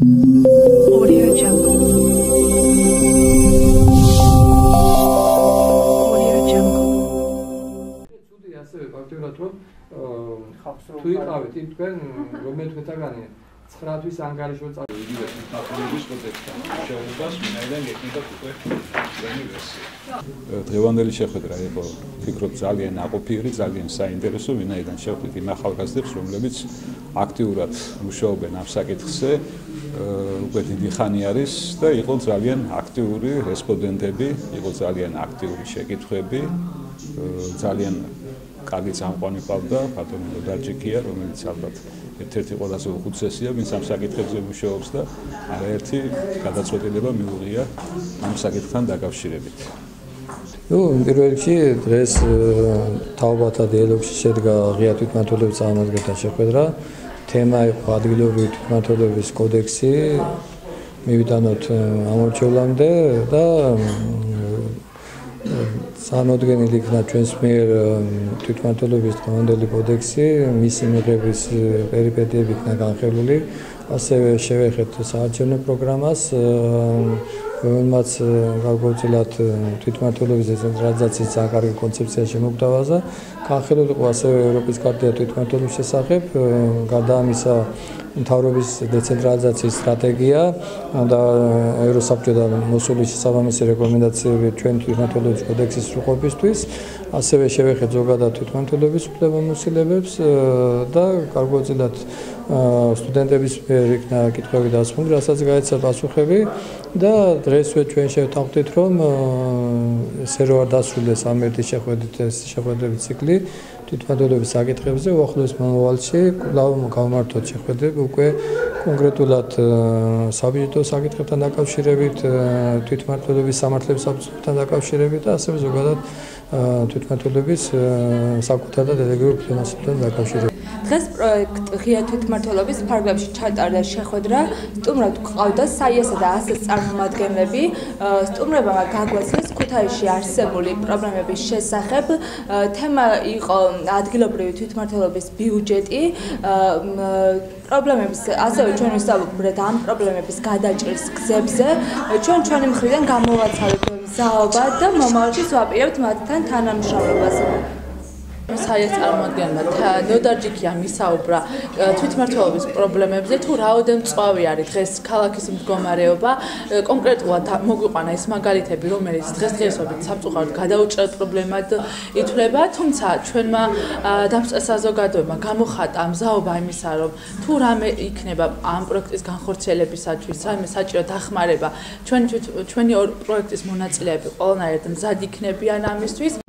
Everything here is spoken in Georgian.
Audio Jungle. Audio Jungle. ცუდი ასევე ფაქტობრივად რომ თუ იყავით იმ თქვენ რომელი თქვენთაგანი 9 თვის ანგარიშო იგივე თვითმართველობის კოდექსთან მუშაობას ვინაიდან გექნებათ უკვე ჩვენი ვერსია. დღევანდელი შეხვედრა იყო ფიქრობ ძალიან ნაყოფიერი, ძალიან საინტერესო, ვინაიდან შევხვდით იმ ახალგაზრდებს, რომლებიც აქტიურად მუშაობენ ამ საკითხზე, უკვე დიდი ხანი არის და იყო ძალიან აქტიური რესპონდენტები, იყო ძალიან აქტიური შეკითხვები, ძალიან კარგი წამყვანი ყავდა ბატონი ნოდარჯიკია, რომელიც ალბათ ერთ-ერთი ყველაზე უხუცესია, ვინც ამ საკითხებზე მუშაობს და არაერთი გადაწყვეტილება მიუღია ამ საკითხთან დაკავშირებით. პირველ რიგში დღეს თაობათა დიალოგში შედგა ღია თვითმმართველობის წარმომადგენელთა შეხვედრა. თემა იყო ადგილობრივი თვითმმართველობის კოდექსი. მივიტანოთ ამორჩევლამდე და წარმოდგენილი იქნა ჩვენს მიერ თვითმმართველობის დღევანდელი კოდექსი, მისი მიღების პერიპეტიები იქნა განხილული, ასევე შევეხეთ საარჩევნო პროგრამას, რომელმაც გარკვეულწილად თვითმმართველობის დეცენტრალიზაციის ძალიან კარგი კონცეფცია შემოგვთავაზა. განხილული იყო ასევე ევროპის ქარტია თვითმმართველობის შესახებ, გარდა ამისა მთავრობის დეცენტრალიზაციის სტრატეგია და ევროსაბჭოდან მოსული შესაბამისი რეკომენდაციები ჩვენ თვითმმართველობის კოდექსის სრულყოფისთვის, ასევე შევეხეთ ზოგადად თვითმმართველობის უფლებამოსილებებს და გარკვეულწილად სტუდენტების მიერ იქნა კითხვები დასმული, რასაც გაეცა პასუხები და დღესვე ჩვენ შევთანხმდით, რომ ესე რო არ დასრულდეს ამ ერთი შეხვედრების ციკლი თვითმმართველობის საკითხებზე, უახლოეს მომავალში კვლავ გავმართოთ შეხვედრები უკვე კონკრეტულად საბიუჯეტო საკითხებთან დაკავშირებით, თვითმმართველობის სამართლების საფუძველთან დაკავშირებით და ასევე ზოგადად თვითმმართველობის საკუთარ და დელეგირებულ უფლებასთან დაკავშირებით. დღეს პროექტ ღია თვითმმართველობის ფარგლებში ჩატარდა შეხვედრა. სტუმრად გვყავდა საიასა და ასეს წარმომადგენლები. სტუმრებმა გაგვაცნეს ქუთაისში არსებული პრობლემების შესახებ. თემა იყო ადგილობრივი თვითმმართველობის ბიუჯეტი. პრობლემების, ასევე ჩვენ ვისაუბრეთ ამ პრობლემების გადაჭრის გზებზე. ჩვენი მხრიდან გამოვაცალეთ მზაობა და მომავალში ვაპირებთ მათთან თანამშრომლობას. საიას წარმომადგენელმა ნოდარჯიკიამ ისაუბრა თვითმმართველობის პრობლემებზე, თუ რაოდენ მწვავე არის დღეს ქალაქის მდგომარეობა, კონკრეტულად მოგვიყვანა ის მაგალითები, რომელიც დღესდღეობით სამწუხაროდ გადაუჭრად პრობლემად ითვლება, თუმცა ჩვენმა დამწყეს საზოგადოებამ გამოხატა მზაობა იმისა, რომ თუ რამე იქნება ამ პროექტის განხორციელებისათვის, რამე საჭირო დახმარება, ჩვენი პროექტის მონაწილეები ყველანაირად მზად იქნებიან ამისთვის.